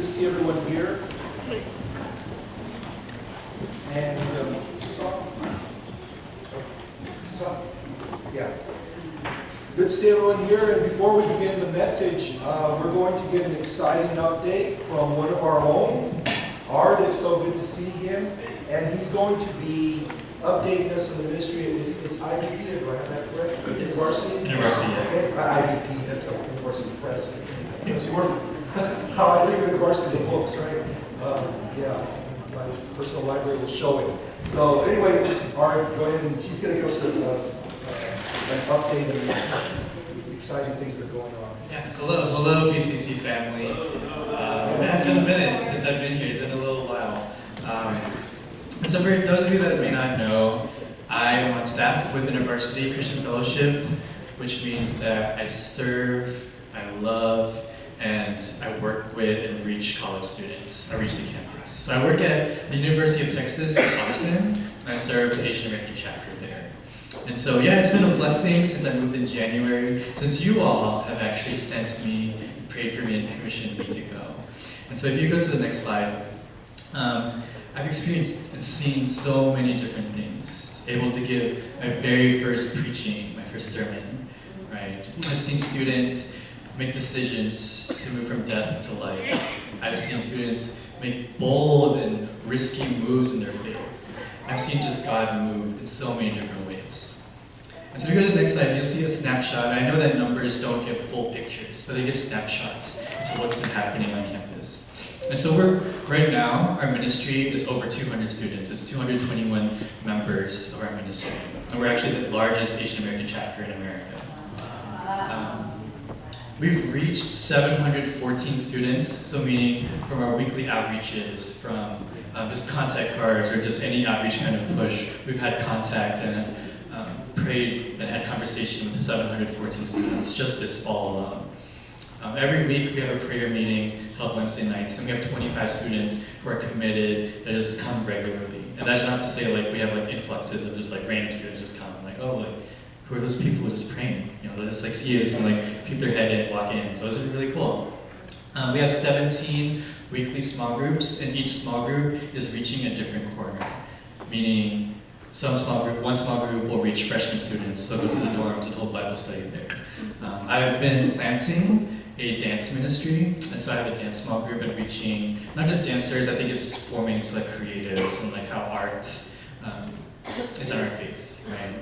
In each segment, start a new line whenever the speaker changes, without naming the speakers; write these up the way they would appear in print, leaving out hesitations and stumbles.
to see everyone here. And is this on? Is this on? Yeah. Good to see everyone here. And before we begin the message, we're going to give an exciting update from one of our own. Art, it's so good to see him. And he's going to be updating us on the ministry. It's IVP, do I have that correct? University?
University, yeah.
Okay, IVP, that's like University Press. It's how I think of University books, right? Yeah, my personal library will show it. So anyway, Art, go ahead and she's going to give us an update on the exciting things that are going on.
Yeah, hello BCC family. It has been a minute since I've been here. It's been a little while. And so for those of you that may not know, I am on staff with the University Christian Fellowship, which means that I serve, I love, and I work with and reach college students. I reach the campus. So I work at the University of Texas in Austin, and I serve the Asian American chapter there. And so yeah, it's been a blessing since I moved in January, since you all have actually sent me, prayed for me, and commissioned me to go. And so if you go to the next slide, I've experienced and seen so many different things. Able to give my very first preaching, my first sermon, right? I've seen students make decisions to move from death to life. I've seen students make bold and risky moves in their faith. I've seen just God move in so many different ways. And so if you go to the next slide, you'll see a snapshot. And I know that numbers don't give full pictures, but they give snapshots into what's been happening on campus. And so right now, our ministry is over 200 students. It's 221 members of our ministry. And we're actually the largest Asian American chapter in America. We've reached 714 students, so meaning from our weekly outreaches, from just contact cards or just any outreach kind of push, we've had contact and prayed and had conversation with 714 students just this fall alone. Every week we have a prayer meeting held Wednesday nights, and we have 25 students who are committed that just come regularly. And that's not to say like we have like influxes of just like random students just come like, oh, like, who are those people just praying? You know, they just like see us and like peek their head in, walk in. So those are really cool. We have 17 weekly small groups, and each small group is reaching a different corner. Meaning, one small group will reach freshman students, so go to the dorms and hold Bible study there. I've been planting a dance ministry, and so I have a dance small group and reaching not just dancers. I think it's forming into like creatives and like how art is in our faith, right?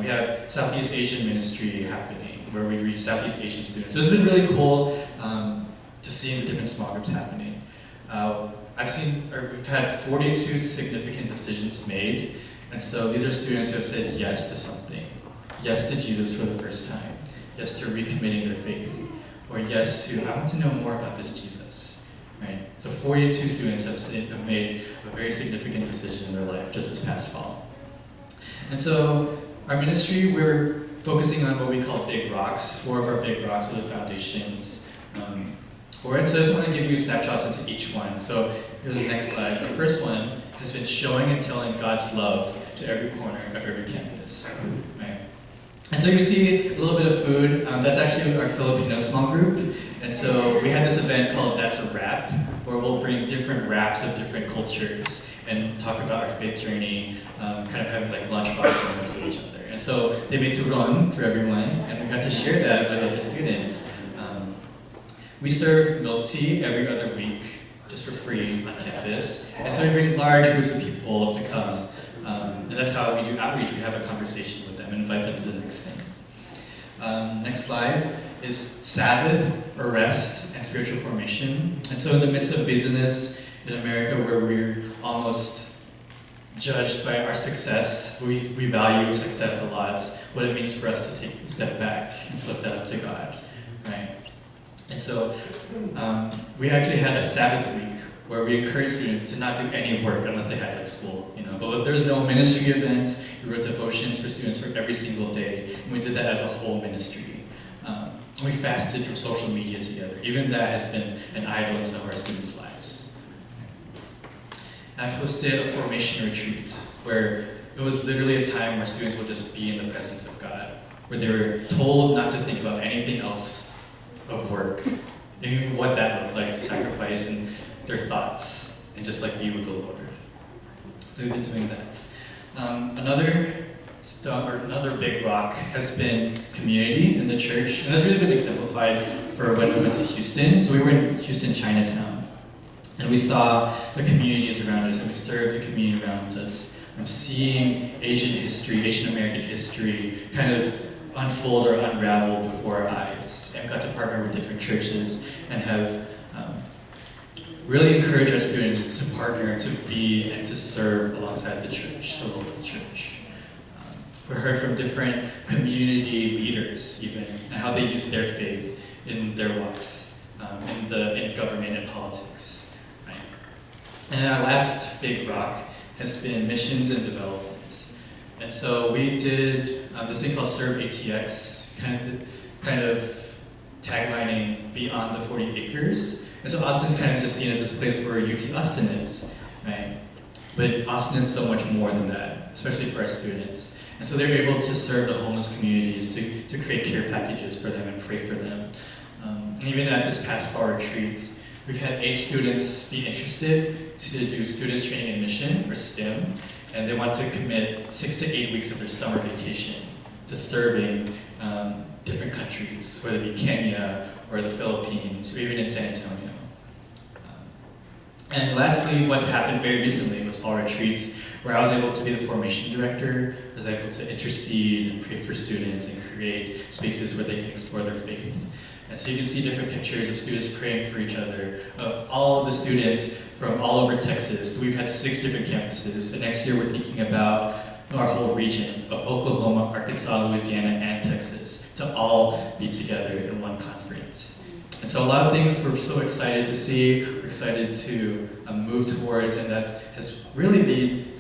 We have Southeast Asian ministry happening where we reach Southeast Asian students. So it's been really cool to see the different small groups happening. We've had 42 significant decisions made, and so these are students who have said yes to something, yes to Jesus for the first time, yes to recommitting their faith, or yes to, I want to know more about this Jesus, right? So 42 students have made a very significant decision in their life just this past fall. And so our ministry, we're focusing on what we call big rocks. 4 of our big rocks are the foundations for it. So I just want to give you snapshots into each one. So here's the next slide. Our first one has been showing and telling God's love to every corner of every campus, right? And so you see a little bit of food. That's actually our Filipino small group. And so we had this event called That's a Wrap, where we'll bring different wraps of different cultures and talk about our faith journey, kind of having like lunchbox moments with each other. And so they made turon for everyone, and we got to share that with other students. We serve milk tea every other week, just for free on campus. And so we bring large groups of people to come. And that's how we do outreach. We have a conversation with them and invite them to the next thing. Next slide is Sabbath, or rest, and spiritual formation. And so in the midst of busyness in America, where we're almost judged by our success, we value success a lot, what it means for us to take a step back and slip that up to God, right? And so we actually had a Sabbath week where we encourage students to not do any work unless they had like school, you know. But there's no ministry events. We wrote devotions for students for every single day, and we did that as a whole ministry. We fasted from social media together. Even that has been an idol in some of our students' lives. I've hosted a formation retreat where it was literally a time where students would just be in the presence of God, where they were told not to think about anything else of work and what that looked like to sacrifice and their thoughts and just like be with the Lord. So we've been doing that. Another big rock has been community in the church, and that's really been exemplified for when we went to Houston. So we were in Houston, Chinatown, and we saw the communities around us, and we served the community around us. Seeing Asian history, Asian American history, kind of unfold or unravel before our eyes, and got to partner with different churches and have really encouraged our students to partner, to be, and to serve alongside the church, the local church. We heard from different community leaders even, and how they use their faith in their walks, in government and politics. Right? And our last big rock has been missions and development. And so we did this thing called Serve ATX, kind of taglining beyond the 40 acres. And so Austin's kind of just seen as this place where UT Austin is, right? But Austin is so much more than that, especially for our students. And so they were able to serve the homeless communities, to create care packages for them and pray for them. And even at this past fall retreat, we've had 8 students be interested to do students training in mission, or STEM, and they want to commit 6 to 8 weeks of their summer vacation to serving different countries, whether it be Kenya or the Philippines, or even in San Antonio. And lastly, what happened very recently was fall retreats, where I was able to be the formation director. I was able to intercede and pray for students and create spaces where they can explore their faith. And so you can see different pictures of students praying for each other, of all of the students from all over Texas. So we've had 6 different campuses, and next year we're thinking about our whole region of Oklahoma, Arkansas, Louisiana, and Texas to all be together in one conference. And so a lot of things we're so excited to see, we're excited to move towards, and that has really been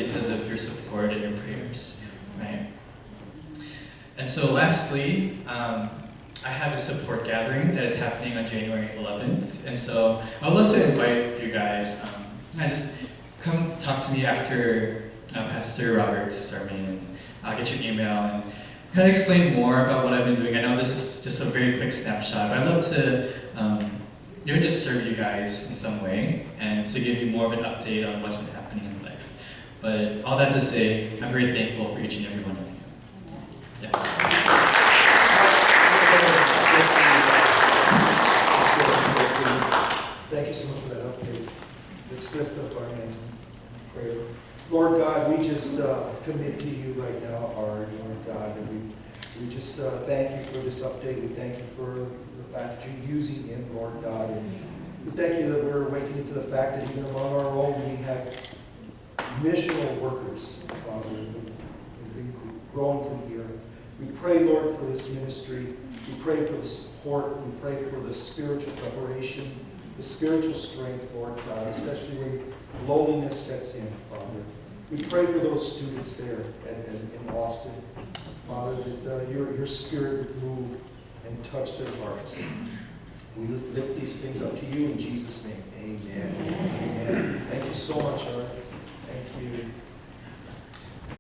because of your support and your prayers, right? And so lastly, I have a support gathering that is happening on January 11th, and so I would love to invite you guys. Just come talk to me after Pastor Robert's sermon, and I'll get your email and kind of explain more about what I've been doing. I know this is just a very quick snapshot, but I'd love to even just serve you guys in some way and to give you more of an update on what's been happening in life. But all that to say, I'm very thankful for each and every one of you. Yeah.
Thank you so much for that update. Let's lift up our hands and pray. Lord God, we just commit to you right now, our Lord God, and we just thank you for this update. We thank you for the fact that you're using him, Lord God. And we thank you that we're awakening to the fact that even among our own, we have missional workers, Father, and growing from here. We pray, Lord, for this ministry. We pray for the support. We pray for the spiritual preparation, the spiritual strength, Lord God, especially when loneliness sets in, Father. We pray for those students there in Austin, Father, that your spirit would move and touch their hearts. We lift these things up to you in Jesus' name. Amen. Amen. Thank you so much, Art. Thank you.